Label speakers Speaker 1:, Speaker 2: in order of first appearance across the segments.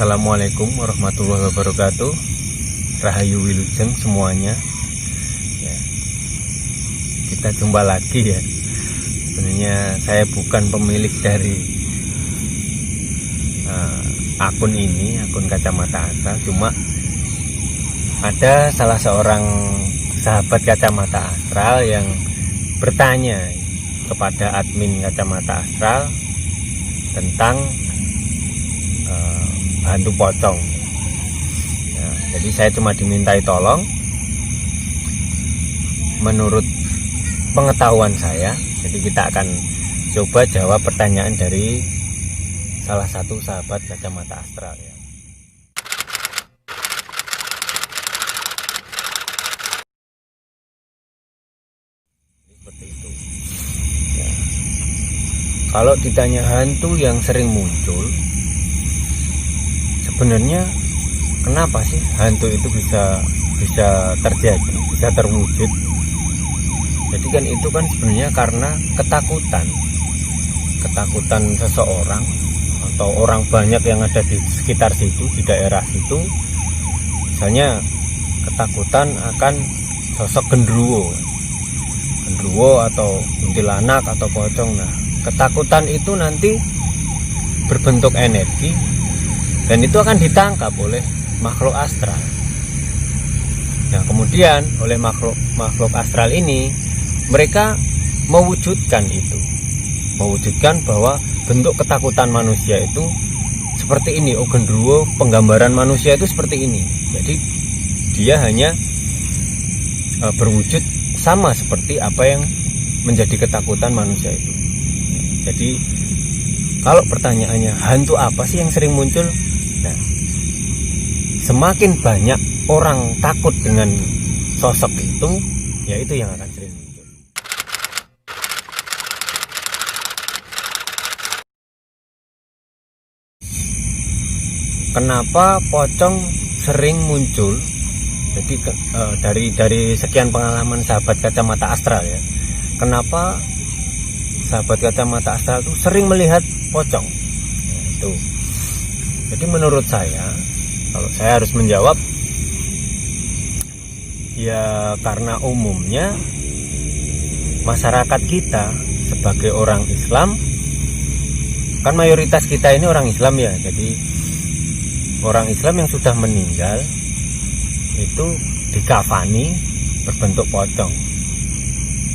Speaker 1: Assalamualaikum warahmatullahi wabarakatuh. Rahayu Wilujeng semuanya ya. Kita jumpa lagi ya. Sebenarnya saya bukan pemilik dari akun ini, akun Kacamata Astral. Cuma ada salah seorang sahabat Kacamata Astral yang bertanya kepada admin Kacamata Astral tentang hantu pocong. Nah, jadi saya cuma dimintai tolong menurut pengetahuan saya. Jadi kita akan coba jawab pertanyaan dari salah satu sahabat Kacamata Astral ya. Seperti itu. Ya. Kalau ditanya hantu yang sering muncul, sebenarnya kenapa sih hantu itu bisa terjadi, bisa terwujud? Jadi kan itu kan sebenarnya karena ketakutan seseorang atau orang banyak yang ada di sekitar situ, di daerah situ. Misalnya ketakutan akan sosok genderuwo atau kuntilanak atau pocong. Nah, ketakutan itu nanti berbentuk energi dan itu akan ditangkap oleh makhluk astral. Nah, kemudian oleh makhluk astral ini mereka mewujudkan bahwa bentuk ketakutan manusia itu seperti ini. Oh, genderuwo, penggambaran manusia itu seperti ini. Jadi dia hanya berwujud sama seperti apa yang menjadi ketakutan manusia itu. Jadi kalau pertanyaannya hantu apa sih yang sering muncul? Nah, semakin banyak orang takut dengan sosok itu, ya itu yang akan sering muncul. Kenapa pocong sering muncul? Jadi dari sekian pengalaman sahabat Kacamata Astral ya, kenapa sahabat Kacamata Astral itu sering melihat pocong? Nah, itu. Jadi menurut saya, kalau saya harus menjawab, ya karena umumnya masyarakat kita sebagai orang Islam, kan mayoritas kita ini orang Islam ya. Jadi orang Islam yang sudah meninggal itu dikafani berbentuk pocong.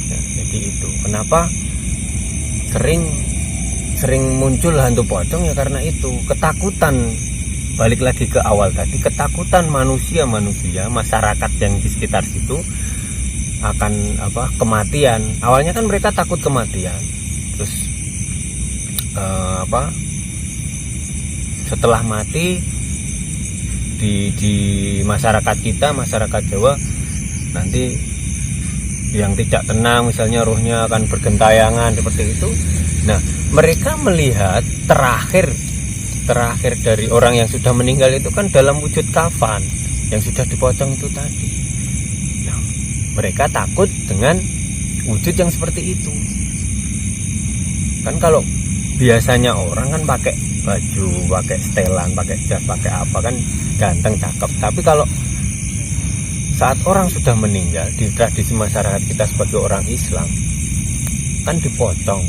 Speaker 1: Nah, jadi itu kenapa sering muncul hantu pocong, ya karena itu ketakutan. Balik lagi ke awal tadi, ketakutan manusia masyarakat yang di sekitar situ akan kematian. Awalnya kan mereka takut kematian, terus setelah mati di masyarakat kita, masyarakat Jawa, nanti yang tidak tenang misalnya rohnya akan bergentayangan seperti itu. Nah, mereka melihat terakhir dari orang yang sudah meninggal itu kan dalam wujud kafan yang sudah dipocong itu tadi. Nah, mereka takut dengan wujud yang seperti itu. Kan kalau biasanya orang kan pakai baju, pakai setelan, pakai jas, pakai apa, kan ganteng, cakep. Tapi kalau saat orang sudah meninggal, di tradisi masyarakat kita sebagai orang Islam kan dipocong,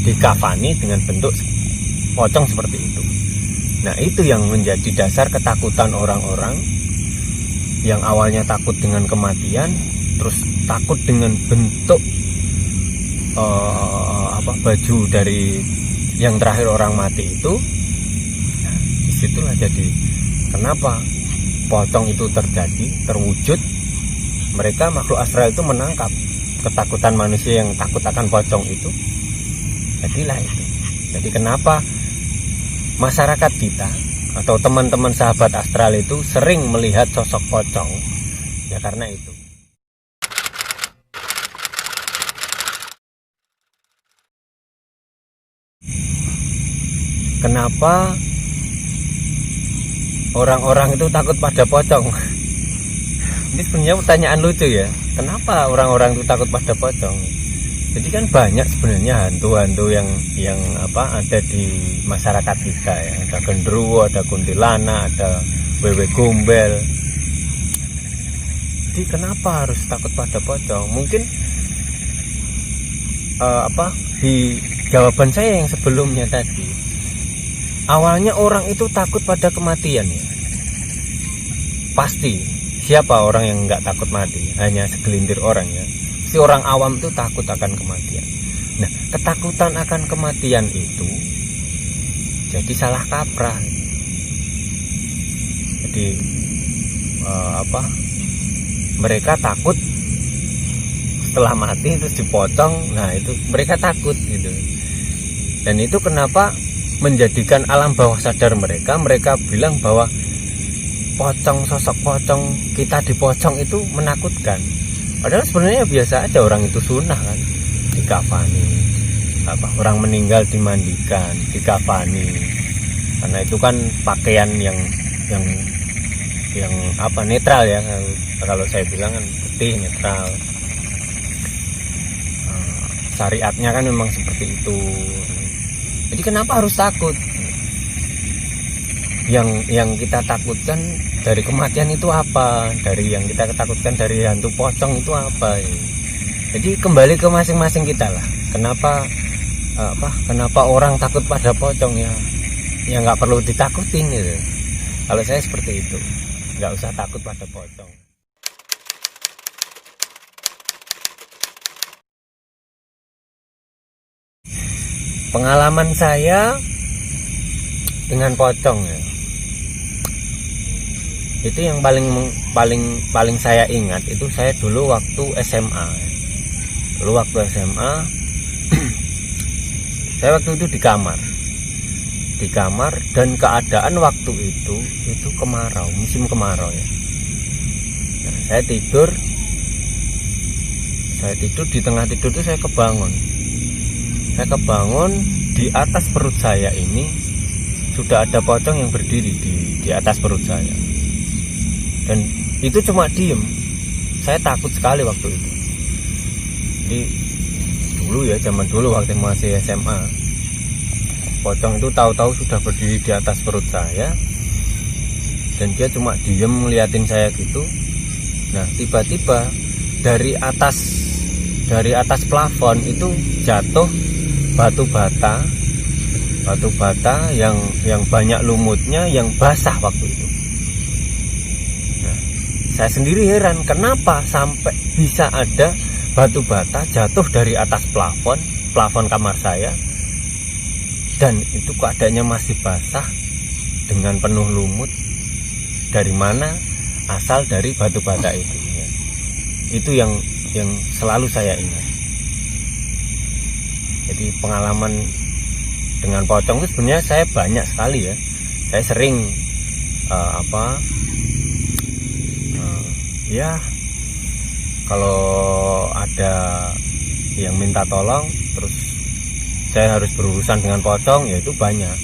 Speaker 1: dikafani dengan bentuk pocong seperti itu. Nah, itu yang menjadi dasar ketakutan orang-orang yang awalnya takut dengan kematian, terus takut dengan bentuk baju dari yang terakhir orang mati itu. Nah, disitulah jadi kenapa pocong itu terwujud. Mereka makhluk astral itu menangkap ketakutan manusia yang takut akan pocong itu. Jadilah itu. Jadi kenapa masyarakat kita atau teman-teman sahabat astral itu sering melihat sosok pocong? Ya karena itu. Kenapa orang-orang itu takut pada pocong? Ini sebenarnya pertanyaan lucu ya. Kenapa orang-orang itu takut pada pocong? Jadi kan banyak sebenarnya hantu-hantu yang ada di masyarakat kita ya. Ada genderuwo, ada kuntilanak, ada wewe gombel. Jadi kenapa harus takut pada pocong? Mungkin di jawaban saya yang sebelumnya tadi, awalnya orang itu takut pada kematian ya. Pasti siapa orang yang nggak takut mati? Hanya segelintir orang ya. Si orang awam itu takut akan kematian. Nah, ketakutan akan kematian itu jadi salah kaprah. Jadi mereka takut setelah mati terus dipotong. Nah, itu mereka takut gitu. Dan itu kenapa menjadikan alam bawah sadar mereka bilang bahwa sosok pocong kita dipocong itu menakutkan. Padahal sebenarnya biasa aja, orang itu sunnah kan, dikafani, orang meninggal dimandikan, dikafani, karena itu kan pakaian yang netral ya, kalau saya bilang kan putih netral. Syariatnya kan memang seperti itu. Jadi kenapa harus takut? Yang kita takutkan dari kematian itu apa? Dari yang kita takutkan dari hantu pocong itu apa? Jadi kembali ke masing-masing kita lah. Kenapa orang takut pada pocong ya? Ya nggak perlu ditakutin gitu. Kalau saya seperti itu, nggak usah takut pada pocong. Pengalaman saya dengan pocong ya, itu yang paling saya ingat itu saya dulu waktu SMA. Saya waktu itu di kamar dan keadaan waktu itu kemarau, musim kemarau ya. Nah, saya tidur di tengah tidur itu saya kebangun di atas perut saya ini sudah ada pocong yang berdiri di atas perut saya. Dan itu cuma diem. Saya takut sekali waktu itu. Jadi dulu ya, zaman dulu waktu masih SMA, pocong itu tahu-tahu sudah berdiri di atas perut saya, dan dia cuma diem ngeliatin saya gitu. Nah, tiba-tiba dari atas plafon itu jatuh batu bata yang banyak lumutnya, yang basah waktu itu. Saya sendiri heran kenapa sampai bisa ada batu bata jatuh dari atas plafon kamar saya, dan itu keadaannya masih basah dengan penuh lumut. Dari mana asal dari batu bata itu ya. Itu yang selalu saya ingat. Jadi pengalaman dengan pocong itu sebenarnya saya banyak sekali ya. Saya sering ya kalau ada yang minta tolong terus saya harus berurusan dengan pocong, ya itu banyak.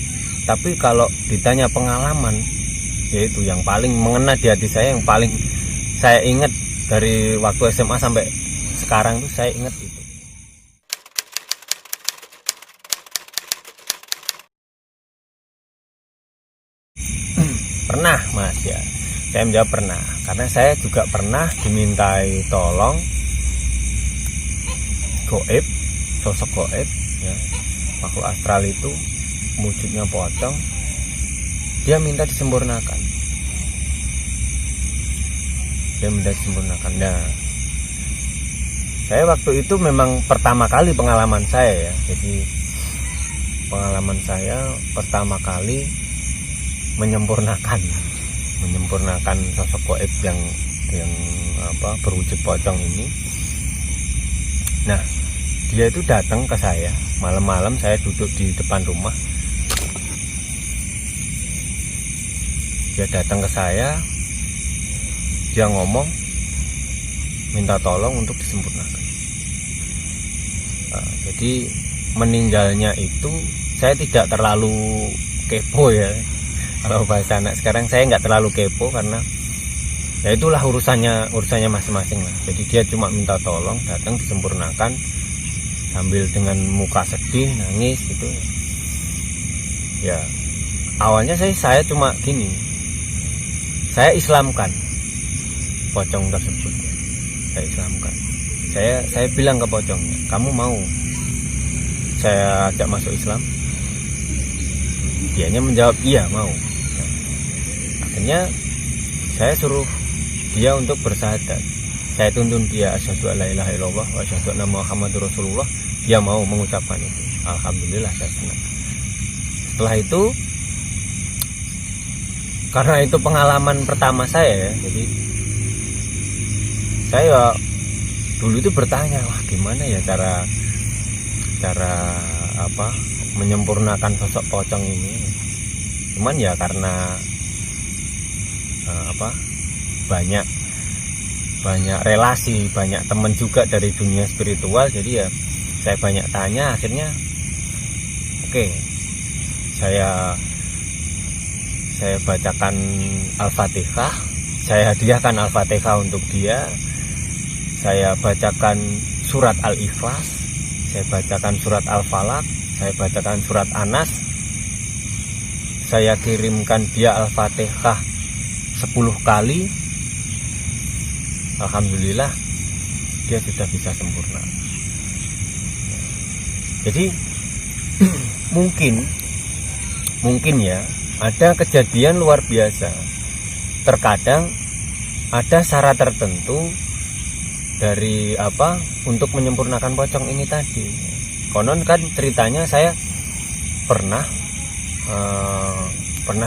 Speaker 1: Tapi kalau ditanya pengalaman, yaitu yang paling mengena di hati saya, yang paling saya ingat dari waktu SMA sampai sekarang itu saya ingat itu. Pernah Mas ya, saya menjawab pernah, karena saya juga pernah dimintai tolong goib, sosok goib ya, makhluk astral itu wujudnya pocong, dia minta disempurnakan. Nah, saya waktu itu memang pertama kali pengalaman saya ya, jadi pengalaman saya pertama kali menyempurnakan sosok goib yang berwujud pocong ini. Nah, dia itu datang ke saya malam-malam, saya duduk di depan rumah. Dia datang ke saya, dia ngomong minta tolong untuk disempurnakan. Jadi meninggalnya itu saya tidak terlalu kepo ya. Kalau bahasa anak sekarang, saya nggak terlalu kepo karena ya itulah urusannya masing-masing lah. Jadi dia cuma minta tolong, datang disempurnakan. sambil dengan muka sedih, nangis gitu. Ya awalnya saya cuma gini, saya islamkan pocong tersebut, saya islamkan. Saya bilang ke pocongnya, kamu mau saya ajak masuk Islam? Dianya menjawab iya mau. Akhirnya saya suruh dia untuk bersyahadat. Saya tuntun dia asyhadu alla ilaha illallah wa asyhadu anna muhammadur rasulullah. Dia mau mengucapkan itu. Alhamdulillah saya senang. Setelah itu, karena itu pengalaman pertama saya ya, jadi saya dulu itu bertanya, wah gimana ya cara menyempurnakan sosok pocong ini. Cuman ya karena banyak relasi, banyak teman juga dari dunia spiritual, jadi ya saya banyak tanya. Akhirnya oke, saya bacakan Al-Fatihah, saya hadiahkan Al-Fatihah untuk dia. Saya bacakan surat Al-Ikhlas, saya bacakan surat Al-Falaq, saya bacakan surat Anas. Saya kirimkan dia Al-Fatihah 10 kali. Alhamdulillah dia sudah bisa sempurna. Jadi mungkin ya ada kejadian luar biasa. Terkadang ada syarat tertentu dari untuk menyempurnakan pocong ini tadi. Konon kan ceritanya saya pernah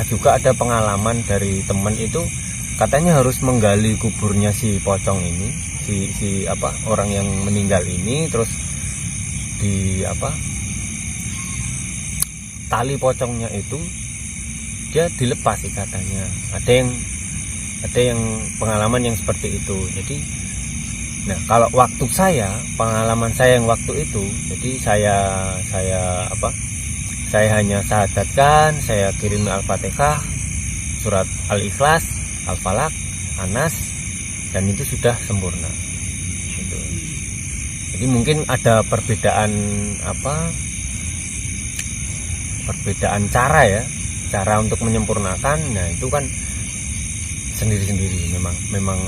Speaker 1: juga ada pengalaman dari teman itu, katanya harus menggali kuburnya si pocong ini, si orang yang meninggal ini, terus di tali pocongnya itu dia dilepas ikatannya. Ada yang pengalaman yang seperti itu. Jadi nah, kalau waktu pengalaman saya yang waktu itu, jadi saya hanya syahadatkan, saya kirim Al-Fatihah, surat Al-Ikhlas, Al-Falaq, Anas, dan itu sudah sempurna. Gitu. Jadi mungkin ada perbedaan cara untuk menyempurnakan. Nah itu kan sendiri-sendiri, memang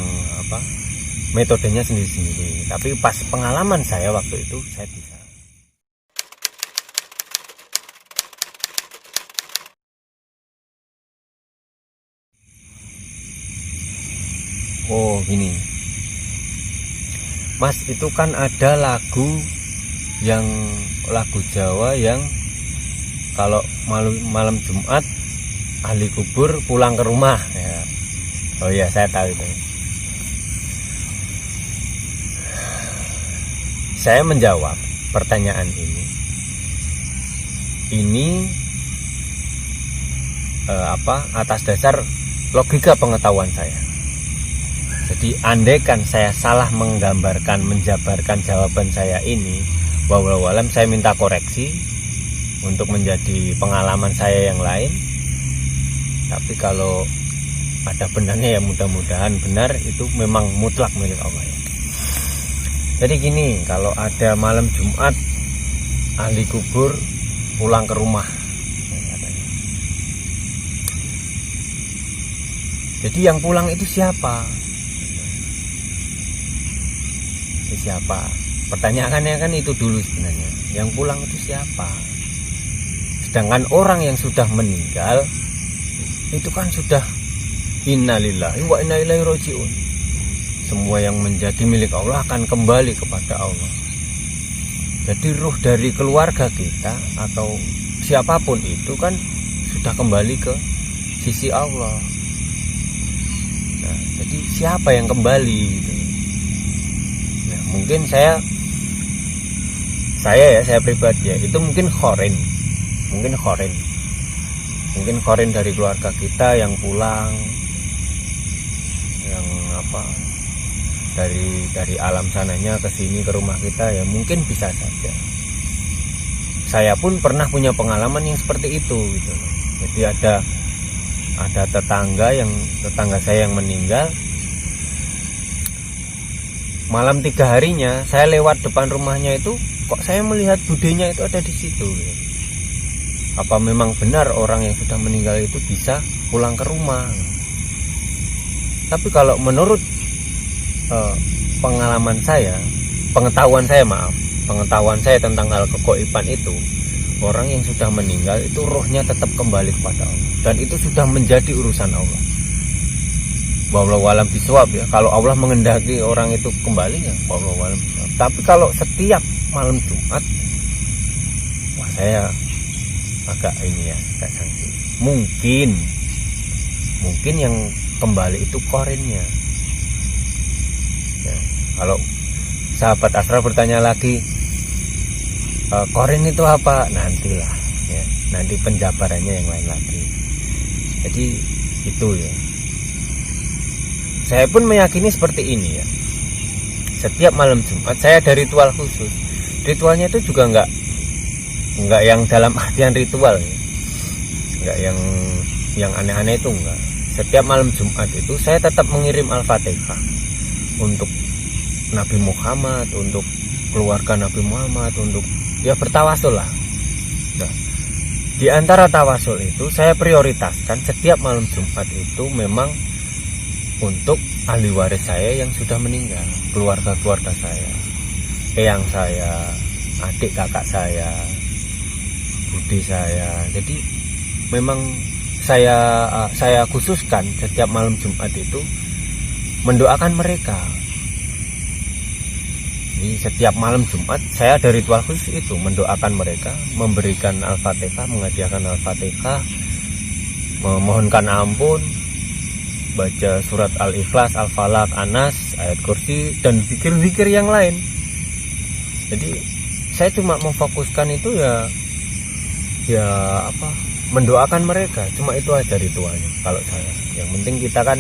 Speaker 1: metodenya sendiri-sendiri. Tapi pas pengalaman saya waktu itu saya bisa. Oh gini, Mas, itu kan ada lagu Jawa yang kalau malam Jumat ahli kubur pulang ke rumah ya. Oh iya, saya tahu itu. Saya menjawab pertanyaan ini atas dasar logika pengetahuan saya. Jadi andaikan saya salah menjabarkan jawaban saya ini, wallahu alam, saya minta koreksi untuk menjadi pengalaman saya yang lain. Tapi kalau ada benarnya ya mudah-mudahan benar, itu memang mutlak milik Allah ya. Jadi gini, kalau ada malam Jumat ahli kubur pulang ke rumah, jadi yang pulang itu siapa? Siapa? Pertanyaannya kan itu dulu sebenarnya. Yang pulang itu siapa? Sedangkan orang yang sudah meninggal itu kan sudah innalillahi wa inna ilaihi rajiun. Semua yang menjadi milik Allah akan kembali kepada Allah. Jadi ruh dari keluarga kita atau siapapun itu kan sudah kembali ke sisi Allah. Nah, jadi siapa yang kembali gitu? Mungkin saya pribadi ya, itu mungkin khorin dari keluarga kita yang pulang, yang dari alam sananya ke sini ke rumah kita ya, mungkin bisa saja. Saya pun pernah punya pengalaman yang seperti itu gitu. Jadi ada tetangga saya yang meninggal. malam 3 harinya saya lewat depan rumahnya itu, kok saya melihat budenya itu ada di situ. Apa memang benar orang yang sudah meninggal itu bisa pulang ke rumah? Tapi kalau menurut pengetahuan saya tentang hal kegoiban itu, orang yang sudah meninggal itu rohnya tetap kembali kepada Allah, dan itu sudah menjadi urusan Allah. Wallahu a'lam bishawab ya. Kalau Allah mengendaki orang itu kembali ya wallahu a'lam bishawab. Tapi kalau setiap malam Jumat, wah saya agak ini ya, agak sangsi. Mungkin yang kembali itu korinnya. Ya, kalau sahabat astral bertanya lagi, korin itu apa? Nantilah ya, nanti penjabarannya yang lain lagi. Jadi itu ya. Saya pun meyakini seperti ini ya. Setiap malam Jumat saya ada ritual khusus. Ritualnya itu juga enggak yang dalam artian ritual ya. Enggak yang aneh-aneh itu enggak. Setiap malam Jumat itu saya tetap mengirim Al-Fatihah untuk Nabi Muhammad, untuk keluarga Nabi Muhammad, untuk ya bertawasul lah. Nah, di antara tawasul itu saya prioritaskan setiap malam Jumat itu memang untuk ahli waris saya yang sudah meninggal, keluarga-keluarga saya, eyang saya, adik kakak saya, budi saya. Jadi memang saya khususkan setiap malam Jumat itu mendoakan mereka. Jadi setiap malam Jumat saya ada ritual khusus itu, mendoakan mereka, memberikan Al-Fatihah, menghadiahkan Al-Fatihah, memohonkan ampun, baca surat Al-Ikhlas, Al-Falaq, Anas, ayat kursi, dan zikir-zikir yang lain. Jadi saya cuma memfokuskan itu ya mendoakan mereka, cuma itu aja ritualnya kalau saya. Yang penting kita kan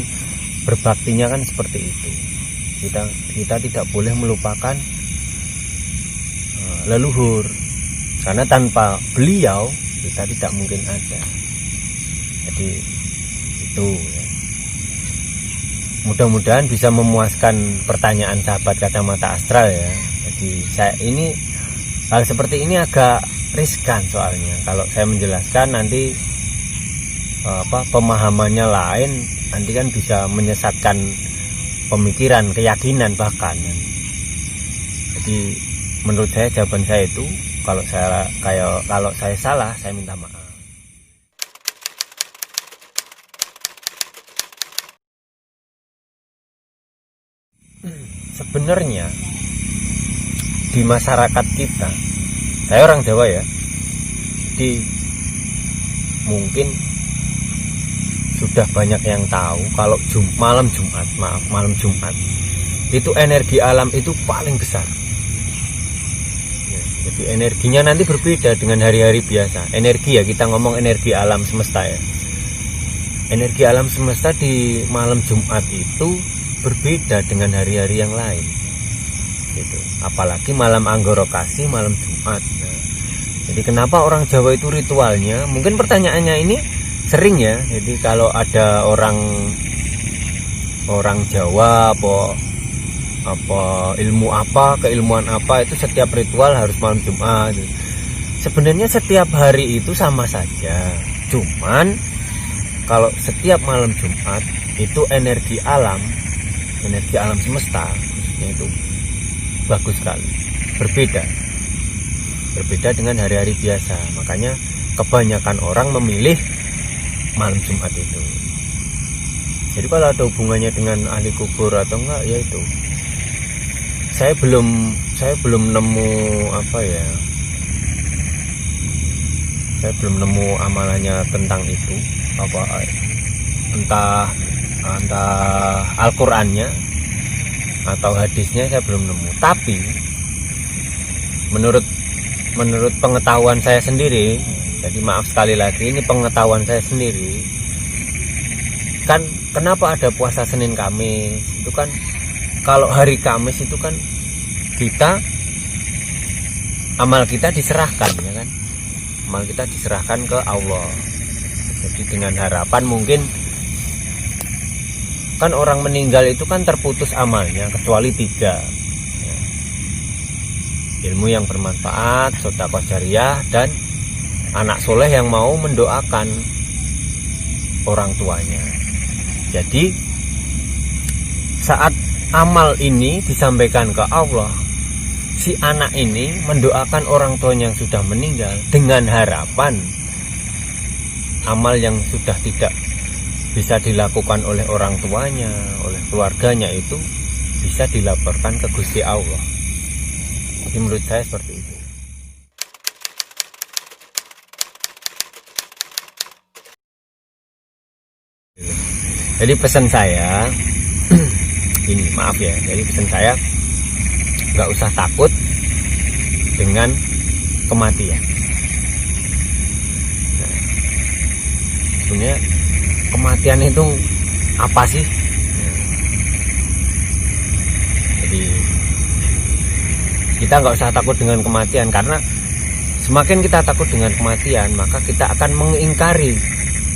Speaker 1: berbaktinya kan seperti itu. Kita tidak boleh melupakan leluhur, karena tanpa beliau kita tidak mungkin ada. Jadi itu ya. Mudah-mudahan bisa memuaskan pertanyaan sahabat kacamata astral ya. Jadi hal seperti ini agak riskan soalnya. Kalau saya menjelaskan nanti pemahamannya lain, nanti kan bisa menyesatkan pemikiran, keyakinan bahkan. Jadi menurut saya jawaban saya itu, kalau saya salah, saya minta maaf. Sebenarnya di masyarakat kita, saya orang Jawa ya, di mungkin sudah banyak yang tahu kalau malam Jumat itu energi alam itu paling besar ya, jadi energinya nanti berbeda dengan hari-hari biasa. Energi ya, kita ngomong energi alam semesta ya. Energi alam semesta di malam Jumat itu berbeda dengan hari-hari yang lain gitu. Apalagi malam Anggoro Kasi, malam Jumat. Nah, jadi kenapa orang Jawa itu ritualnya, mungkin pertanyaannya ini sering ya. Jadi kalau ada orang Jawa keilmuan apa itu setiap ritual harus malam Jumat. Sebenarnya setiap hari itu sama saja, cuman kalau setiap malam Jumat itu energi alam semesta itu bagus sekali, berbeda dengan hari-hari biasa. Makanya kebanyakan orang memilih malam Jumat itu. Jadi kalau ada hubungannya dengan ahli kubur atau enggak, ya itu saya belum nemu saya belum nemu amalannya tentang itu, entah Al-Qur'annya atau hadisnya saya belum nemu. Tapi menurut pengetahuan saya sendiri, jadi maaf sekali lagi, ini pengetahuan saya sendiri kan, kenapa ada puasa Senin Kamis itu kan, kalau hari Kamis itu kan amal kita diserahkan ya kan, amal kita diserahkan ke Allah. Jadi dengan harapan mungkin kan orang meninggal itu kan terputus amalnya kecuali 3 ya. Ilmu yang bermanfaat, sedekah jariyah, dan anak soleh yang mau mendoakan orang tuanya. Jadi saat amal ini disampaikan ke Allah, si anak ini mendoakan orang tuanya yang sudah meninggal dengan harapan amal yang sudah tidak bisa dilakukan oleh orang tuanya, oleh keluarganya itu bisa dilaporkan ke Gusti Allah. Jadi menurut saya seperti itu. Jadi pesan saya ini, maaf ya, jadi pesan saya nggak usah takut dengan kematian. Nah, sebenarnya kematian itu apa sih? Jadi kita nggak usah takut dengan kematian, karena semakin kita takut dengan kematian maka kita akan mengingkari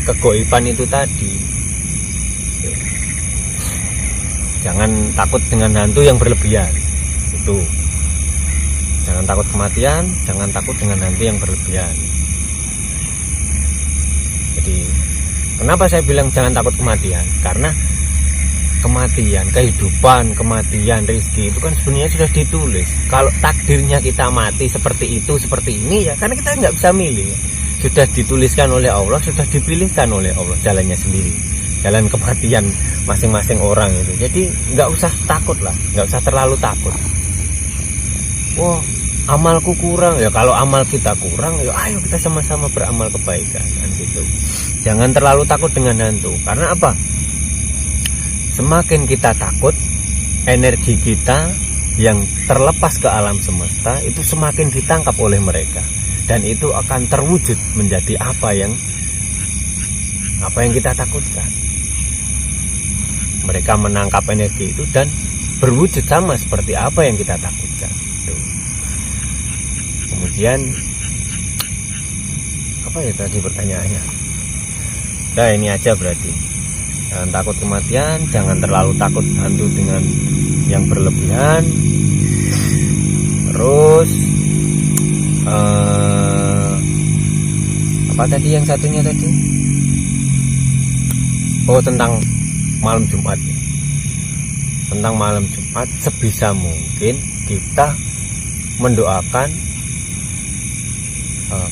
Speaker 1: kegoiban itu tadi. Jangan takut dengan hantu yang berlebihan. Itu. Jangan takut kematian, jangan takut dengan hantu yang berlebihan. Jadi kenapa saya bilang jangan takut kematian? Karena kematian, kehidupan, kematian, rezeki itu kan sebenarnya sudah ditulis. Kalau takdirnya kita mati seperti itu, seperti ini, ya karena kita nggak bisa milih. Sudah dituliskan oleh Allah, sudah dipilihkan oleh Allah jalannya sendiri, jalan kematian masing-masing orang itu. Jadi nggak usah takut lah, nggak usah terlalu takut. Wah, amalku kurang, ya kalau amal kita kurang, ya ayo kita sama-sama beramal kebaikan kan gitu. Jangan terlalu takut dengan hantu, karena apa? Semakin kita takut, energi kita yang terlepas ke alam semesta itu semakin ditangkap oleh mereka, dan itu akan terwujud menjadi apa yang kita takutkan. Mereka menangkap energi itu dan berwujud sama seperti apa yang kita takutkan. Kemudian apa ya tadi pertanyaannya? Nah ini aja berarti. Jangan takut kematian, jangan terlalu takut hantu dengan yang berlebihan. Terus apa tadi yang satunya tadi? Oh, tentang malam Jumat. Tentang malam Jumat, sebisa mungkin kita mendoakan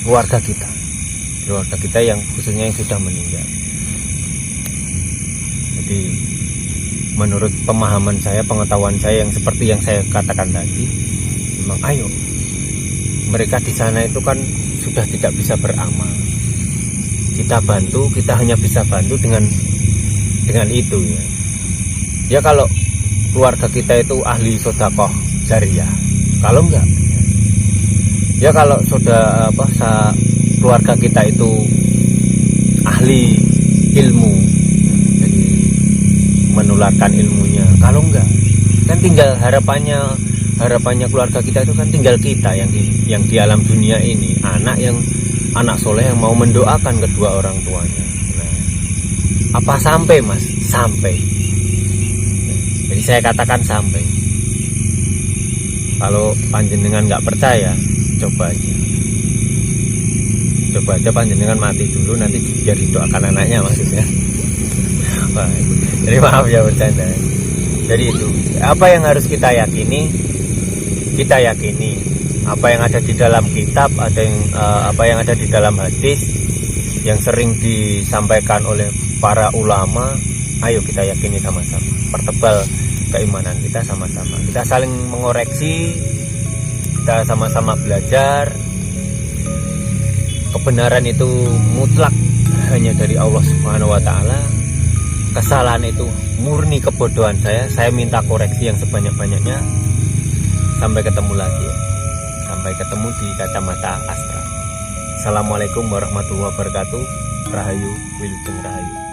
Speaker 1: keluarga kita yang khususnya yang sudah meninggal. Jadi menurut pemahaman saya, pengetahuan saya yang seperti yang saya katakan tadi, memang ayo, mereka di sana itu kan sudah tidak bisa beramal. Kita bantu, kita hanya bisa bantu dengan itu ya. Ya kalau keluarga kita itu ahli sedekah jariyah, kalau enggak, ya kalau keluarga kita itu ahli ilmu, jadi menularkan ilmunya, kalau enggak, kan tinggal harapannya keluarga kita itu kan tinggal kita yang di alam dunia ini, anak soleh yang mau mendoakan kedua orang tuanya. Nah, apa sampai mas? Sampai. Jadi saya katakan sampai. Kalau panjenengan nggak percaya, coba aja panjenengan mati dulu, nanti biar didoakan anaknya maksudnya. Wah, jadi maaf ya bercanda. Jadi itu apa yang harus kita yakini. Apa yang ada di dalam kitab, apa yang ada di dalam hadis yang sering disampaikan oleh para ulama, ayo kita yakini sama-sama, pertebal keimanan kita sama-sama, kita saling mengoreksi, kita sama-sama belajar. Kebenaran itu mutlak hanya dari Allah Subhanahu wa Ta'ala. Kesalahan itu murni kebodohan saya minta koreksi yang sebanyak-banyaknya. Sampai ketemu lagi ya. Sampai ketemu di Kacamata Astra. Assalamualaikum warahmatullahi wabarakatuh. Rahayu, Wilujeng Rahayu.